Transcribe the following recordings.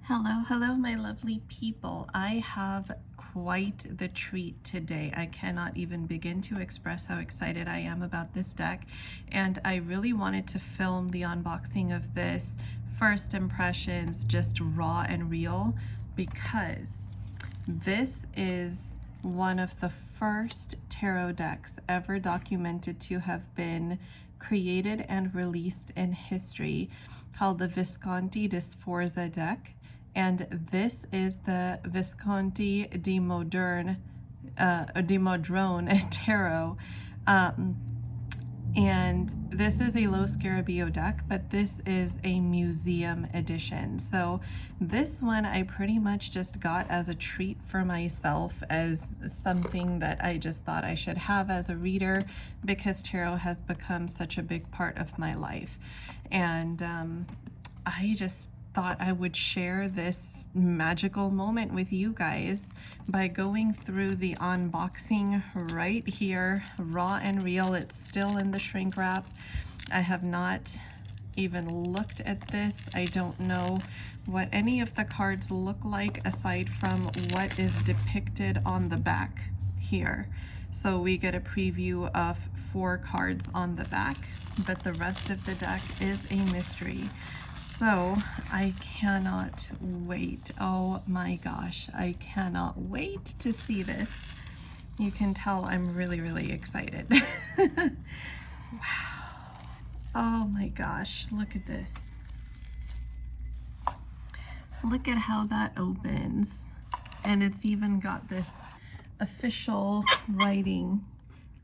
Hello, hello, my lovely people. I have quite the treat today. I cannot even begin to express how excited I am about this deck, and I really wanted to film the unboxing of this first impressions, just raw and real, because this is one of the first tarot decks ever documented to have been created and released in history, called the Visconti-di deck. And this is the Visconti-di Modrone tarot. And this is a Lo Scarabeo deck, but this is a museum edition. So this one I pretty much just got as a treat for myself, as something that I just thought I should have as a reader, because tarot has become such a big part of my life. And I just thought I would share this magical moment with you guys by going through the unboxing right here, raw and real. It's still in the shrink wrap. I have not even looked at this. I don't know what any of the cards look like aside from what is depicted on the back here. So we get a preview of 4 cards on the back, but the rest of the deck is a mystery. So I cannot wait. Oh my gosh, I cannot wait to see this. You can tell I'm really, really excited. Wow. Oh my gosh, look at this. Look at how that opens. And it's even got this official writing.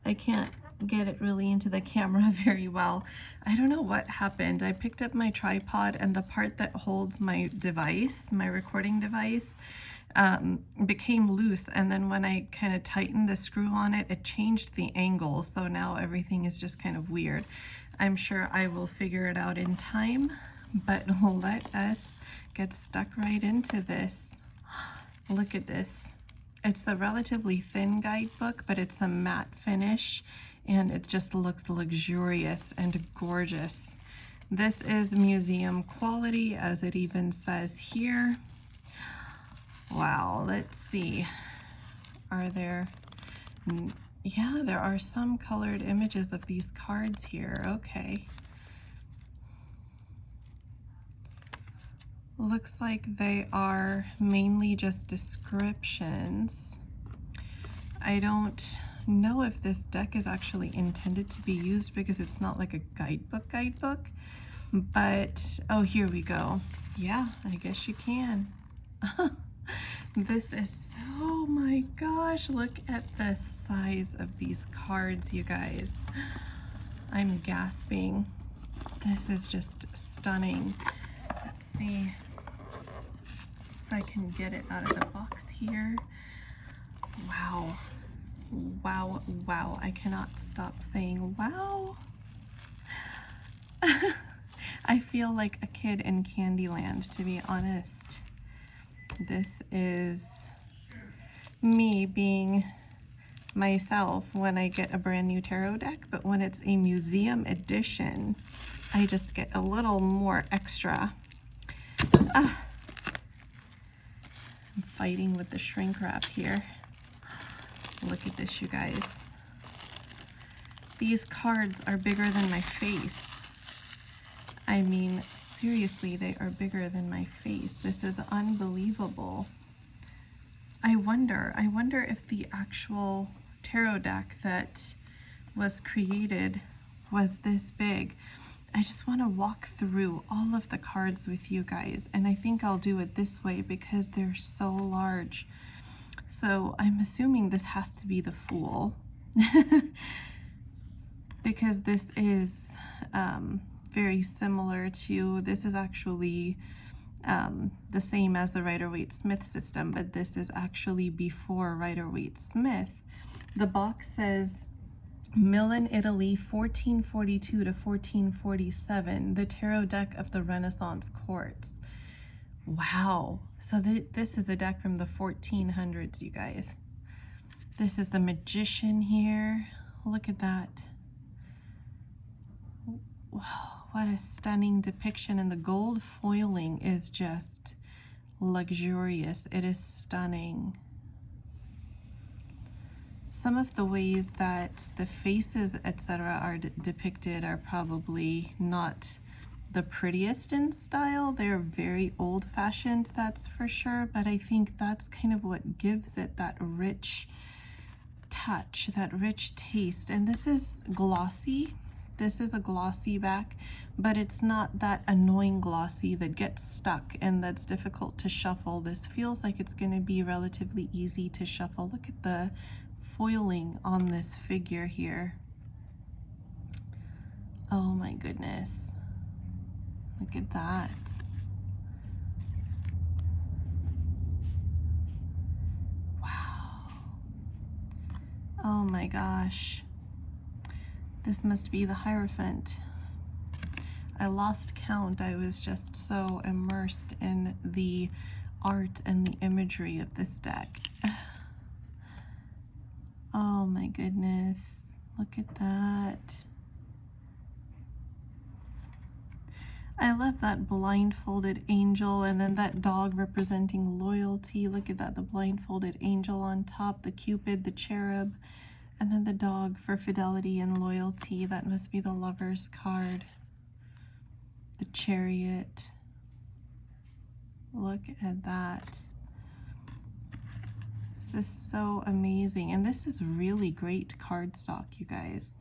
I can't get it really into the camera very well. I don't know what happened. I picked up my tripod and the part that holds my device, my recording device, became loose, and then when I kind of tightened the screw on it, it changed the angle, so now everything is just kind of weird. I'm sure I will figure it out in time, but let us get stuck right into this. Look at this. It's a relatively thin guidebook, but it's a matte finish, and it just looks luxurious and gorgeous. This is museum quality, as it even says here. Wow, let's see. Are there... Yeah, there are some colored images of these cards here. Okay. Looks like they are mainly just descriptions. I don't know if this deck is actually intended to be used because it's not like a guidebook, but oh, here we go. Yeah, I guess you can. This is oh my gosh, look at the size of these cards, you guys. I'm gasping. This is just stunning. Let's see if I can get it out of the box here. Wow. Wow, wow. I cannot stop saying wow. I feel like a kid in Candyland, to be honest. This is me being myself when I get a brand new tarot deck, but when it's a museum edition, I just get a little more extra. I'm fighting with the shrink wrap here. Look at this, you guys. These cards are bigger than my face. I mean, seriously, they are bigger than my face. This is unbelievable. I wonder if the actual tarot deck that was created was this big. I just want to walk through all of the cards with you guys, and I think I'll do it this way because they're so large. So I'm assuming this has to be the Fool because this is very similar to, this is actually the same as the Rider-Waite-Smith system, but this is actually before Rider-Waite-Smith. The box says Milan, Italy, 1442 to 1447, the tarot deck of the Renaissance courts. Wow. So this is a deck from the 1400s, you guys. This is the Magician here. Look at that. Wow, what a stunning depiction. And the gold foiling is just luxurious. It is stunning. Some of the ways that the faces, etc., are depicted are probably not the prettiest in style. They're very old-fashioned, that's for sure, but I think that's kind of what gives it that rich touch, that rich taste. And this is glossy. This is a glossy back, but it's not that annoying glossy that gets stuck and that's difficult to shuffle. This feels like it's going to be relatively easy to shuffle. Look at the foiling on this figure here. Oh my goodness. Look at that. Wow. Oh my gosh. This must be the Hierophant. I lost count. I was just so immersed in the art and the imagery of this deck. Oh my goodness. Look at that. I love that blindfolded angel, and then that dog representing loyalty. Look at that, the blindfolded angel on top, the Cupid, the cherub, and then the dog for fidelity and loyalty. That must be the Lover's card. The Chariot. Look at that. This is so amazing. And this is really great cardstock, you guys.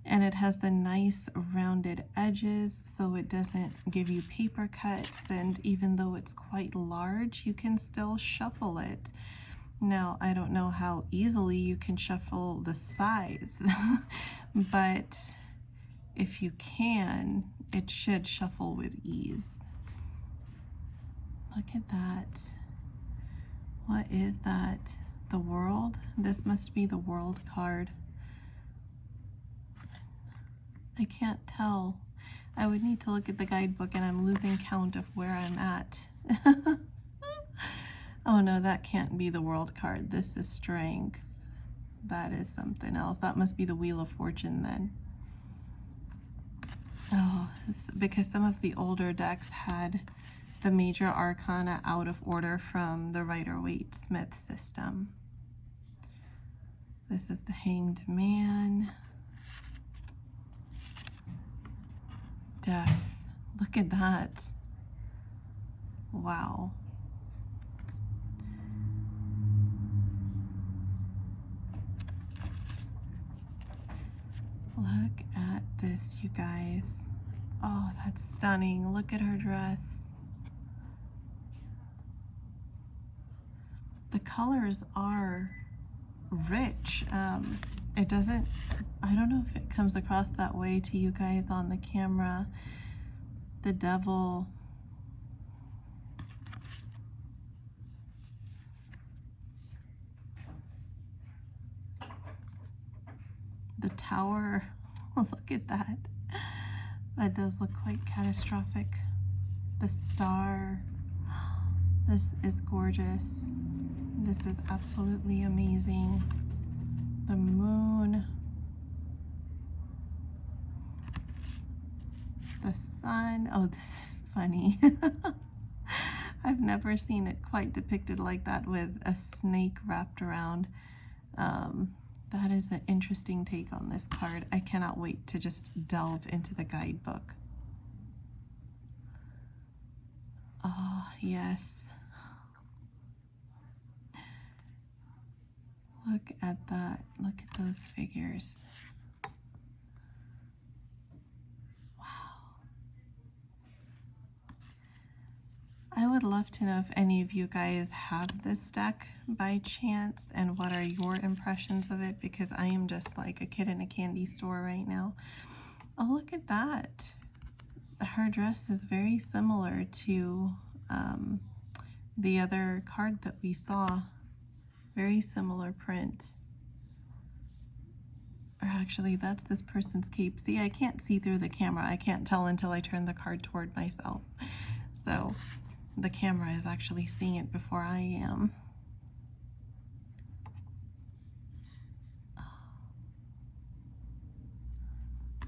And it has the nice rounded edges, so it doesn't give you paper cuts, and even though it's quite large, you can still shuffle it. Now, I don't know how easily you can shuffle the size, but if you can, it should shuffle with ease. Look at that. What is that? The World? This must be the World card. I can't tell. I would need to look at the guidebook, and I'm losing count of where I'm at. Oh no, that can't be the World card. This is Strength. That is something else. That must be the Wheel of Fortune then. Oh, because some of the older decks had the major arcana out of order from the Rider-Waite-Smith system. This is the Hanged Man. Death. Look at that. Wow. Look at this, you guys. Oh, that's stunning. Look at her dress. The colors are rich. It doesn't, I don't know if it comes across that way to you guys on the camera. The Devil. The Tower. Look at that. That does look quite catastrophic. The Star. This is gorgeous. This is absolutely amazing. The Moon. The Sun. Oh, this is funny. I've never seen it quite depicted like that with a snake wrapped around. That is an interesting take on this card. I cannot wait to just delve into the guidebook. Oh, yes. Look at that. Look at those figures. Wow. I would love to know if any of you guys have this deck by chance, and what are your impressions of it, because I am just like a kid in a candy store right now. Oh, look at that. Her dress is very similar to the other card that we saw. Very similar print. Or actually, that's this person's cape. See, I can't see through the camera. I can't tell until I turn the card toward myself. So the camera is actually seeing it before I am.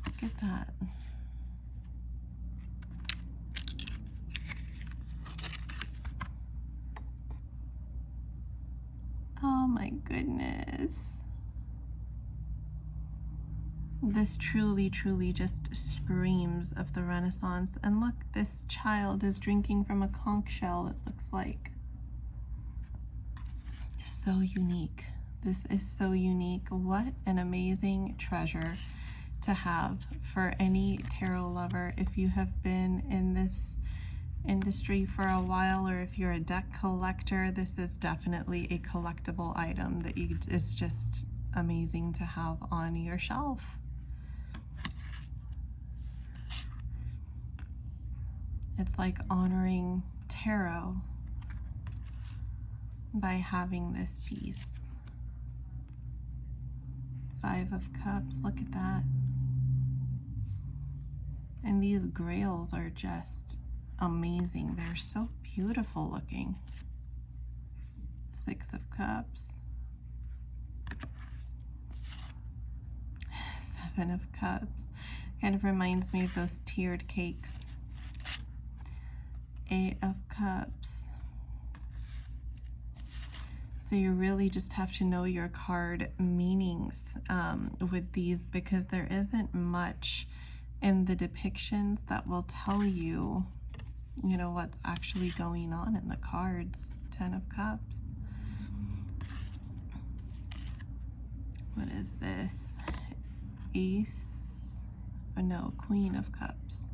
Look at that. my goodness. This truly, truly just screams of the Renaissance. And look, this child is drinking from a conch shell, it looks like. So unique. This is so unique. What an amazing treasure to have for any tarot lover. If you have been in this industry for a while, or if you're a deck collector, this is definitely a collectible item that is just amazing to have on your shelf. It's like honoring tarot by having this piece. 5 of Cups, look at that. And these grails are just amazing. They're so beautiful looking. 6 of Cups. 7 of Cups. Kind of reminds me of those tiered cakes. 8 of Cups. So you really just have to know your card meanings with these, because there isn't much in the depictions that will tell you, you know, what's actually going on in the cards. 10 of Cups. What is this? Ace, oh no, Queen of Cups.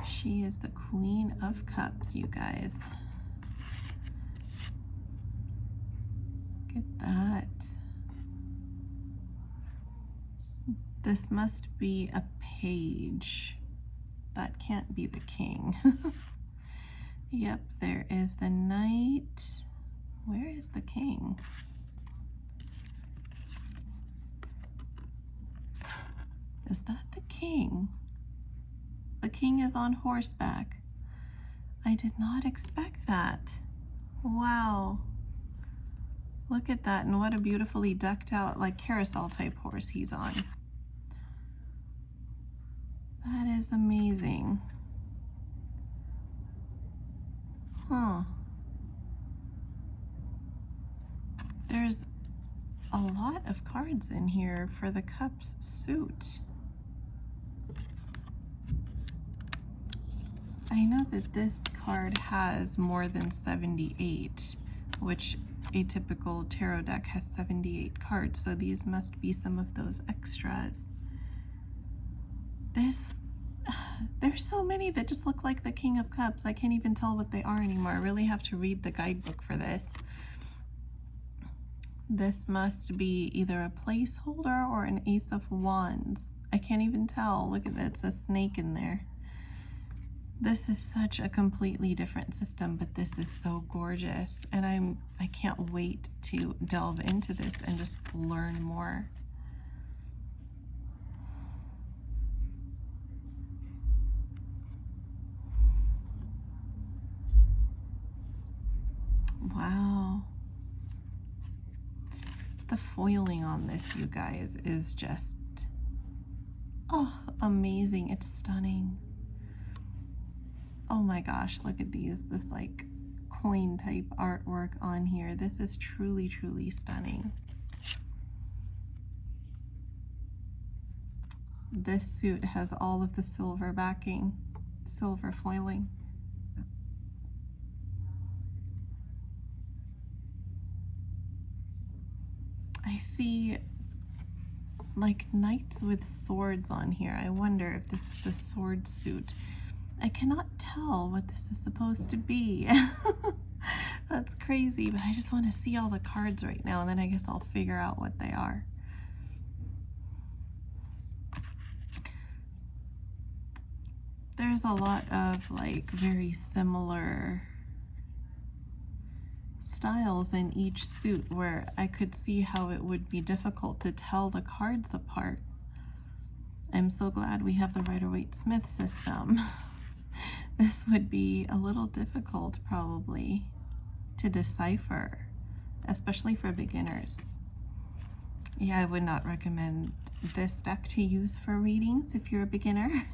She is the Queen of Cups, you guys. Look at that. This must be a page. That can't be the king. Yep, there is the knight. Where is the king? Is that the king? The king is on horseback. I did not expect that. Wow. Look at that, and what a beautifully decked out, like carousel type horse he's on. That is amazing. Huh. There's a lot of cards in here for the Cups suit. I know that this card has more than 78, which a typical tarot deck has 78 cards, so these must be some of those extras. There's so many that just look like the King of Cups. I can't even tell what they are anymore. I really have to read the guidebook for this. This must be either a placeholder or an Ace of Wands. I can't even tell. Look at that, it's a snake in there. This is such a completely different system, but this is so gorgeous, and I can't wait to delve into this and just learn more. Wow. The foiling on this, you guys, is just, oh, amazing. It's stunning. Oh my gosh, look at these, this like coin type artwork on here. This is truly, truly stunning. This suit has all of the silver backing, silver foiling. I see like knights with swords on here. I wonder if this is the sword suit. I cannot tell what this is supposed to be. That's crazy, but I just want to see all the cards right now, and then I guess I'll figure out what they are. There's a lot of like very similar styles in each suit where I could see how it would be difficult to tell the cards apart. I'm so glad we have the Rider-Waite-Smith system. This would be a little difficult probably to decipher, especially for beginners. Yeah, I would not recommend this deck to use for readings if you're a beginner.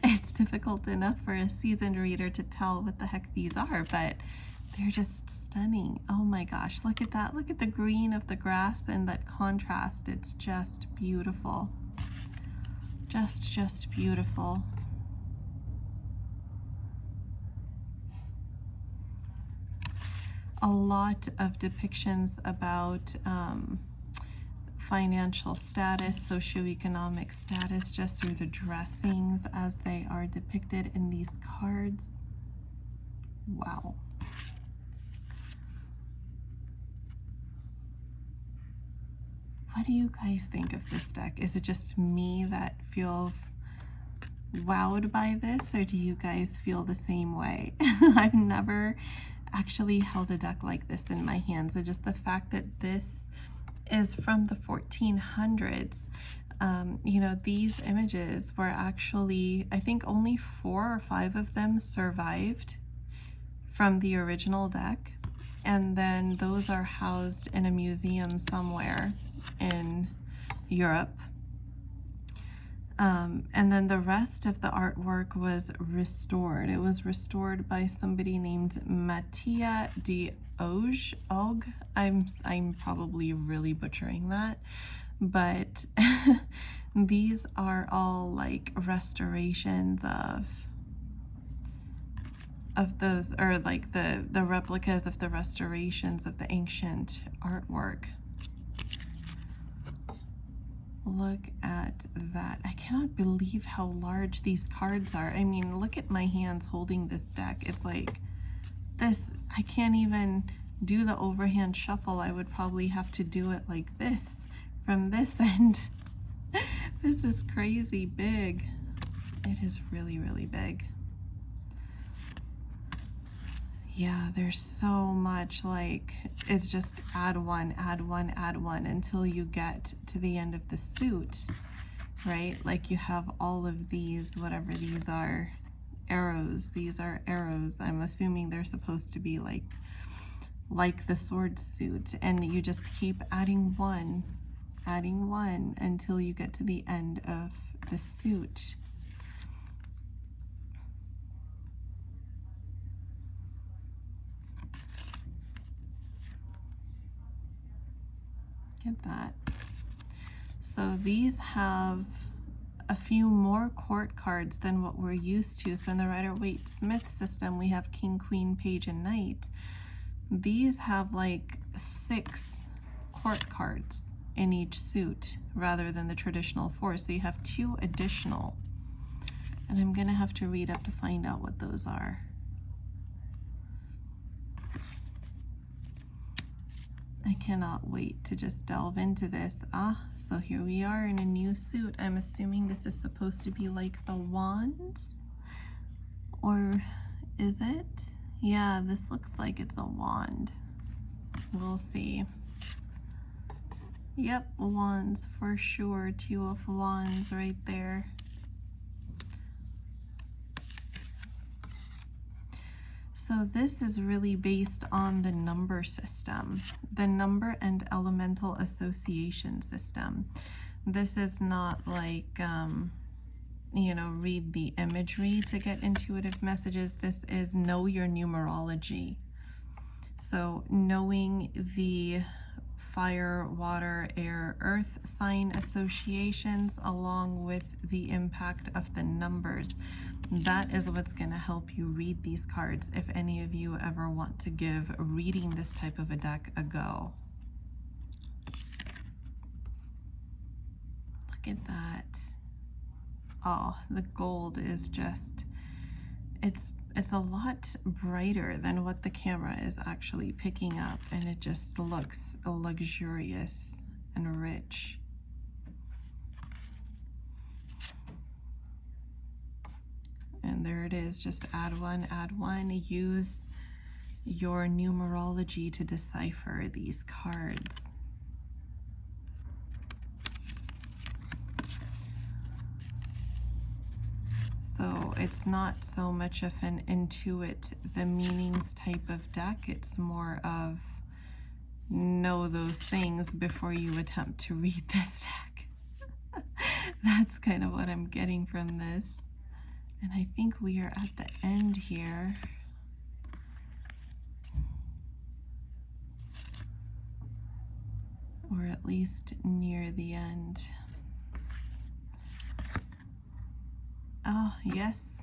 It's difficult enough for a seasoned reader to tell what the heck these are, but they're just stunning. Oh my gosh, look at that. Look at the green of the grass and that contrast. It's just beautiful. Just beautiful. A lot of depictions about financial status, socioeconomic status, just through the dressings as they are depicted in these cards. Wow. What do you guys think of this deck? Is it just me that feels wowed by this, or do you guys feel the same way? I've never actually held a deck like this in my hands. And just the fact that this is from the 1400s, you know, these images were actually, I think only 4 or 5 of them survived from the original deck, and then those are housed in a museum somewhere in Europe. And then the rest of the artwork was restored. It was restored by somebody named Mattia di Og. I'm probably really butchering that, but these are all like restorations of those, or like the replicas of the restorations of the ancient artwork. Look at that. I cannot believe how large these cards are. I mean, look at my hands holding this deck. It's like this. I can't even do the overhand shuffle. I would probably have to do it like this from this end. This is crazy big. It is really, really big. Yeah, there's so much, like, it's just add one, add one, add one until you get to the end of the suit, right? Like you have all of these, whatever these are, arrows. These are arrows. I'm assuming they're supposed to be like the sword suit, and you just keep adding one until you get to the end of the suit. At that. So these have a few more court cards than what we're used to. So in the Rider-Waite-Smith system, we have King, Queen, Page, and Knight. These have like 6 court cards in each suit rather than the traditional 4. So you have 2 additional. And I'm gonna have to read up to find out what those are. I cannot wait to just delve into this. So here we are in a new suit. I'm assuming this is supposed to be like the wands, or is it? Yeah, this looks like it's a wand. We'll see. Yep, wands for sure. 2 of wands right there. So this is really based on the number system, the number and elemental association system. This is not like, you know, read the imagery to get intuitive messages. This is know your numerology. So knowing the fire, water, air, earth sign associations along with the impact of the numbers. That is what's going to help you read these cards if any of you ever want to give reading this type of a deck a go. Look at that. Oh, the gold is just, it's a lot brighter than what the camera is actually picking up, and it just looks luxurious and rich. And there it is, just add one, use your numerology to decipher these cards. So it's not so much of an intuit the meanings type of deck, it's more of know those things before you attempt to read this deck. That's kind of what I'm getting from this. And I think we are at the end here. least near the end. Oh, yes,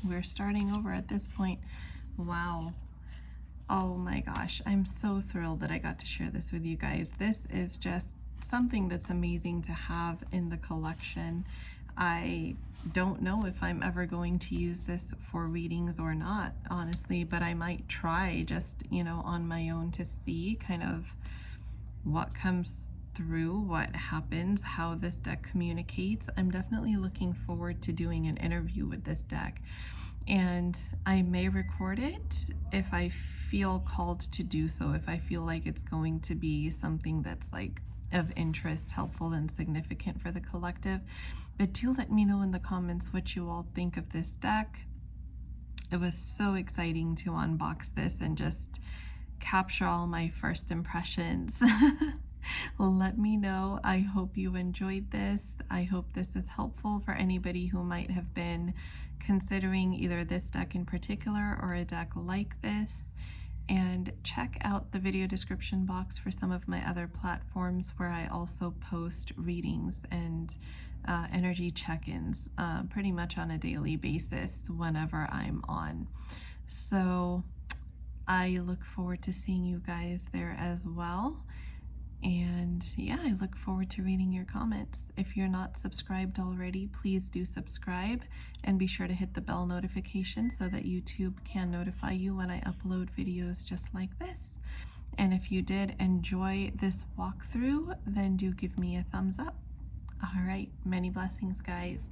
we're starting over at this point. Wow. Oh my gosh, I'm so thrilled that I got to share this with you guys. This is just something that's amazing to have in the collection. I don't know if I'm ever going to use this for readings or not, honestly, but I might try just, on my own to see kind of what comes through, what happens, how this deck communicates. I'm definitely looking forward to doing an interview with this deck, and I may record it if I feel called to do so, if I feel like it's going to be something that's like of interest, helpful, and significant for the collective. But do let me know in the comments what you all think of this deck. It was so exciting to unbox this and just capture all my first impressions. Let me know. I hope you enjoyed this. I hope this is helpful for anybody who might have been considering either this deck in particular or a deck like this. And check out the video description box for some of my other platforms where I also post readings and energy check-ins pretty much on a daily basis whenever I'm on. So I look forward to seeing you guys there as well. And yeah, I look forward to reading your comments. If you're not subscribed already, please do subscribe and be sure to hit the bell notification so that YouTube can notify you when I upload videos just like this. And if you did enjoy this walkthrough, then do give me a thumbs up. All right, many blessings, guys.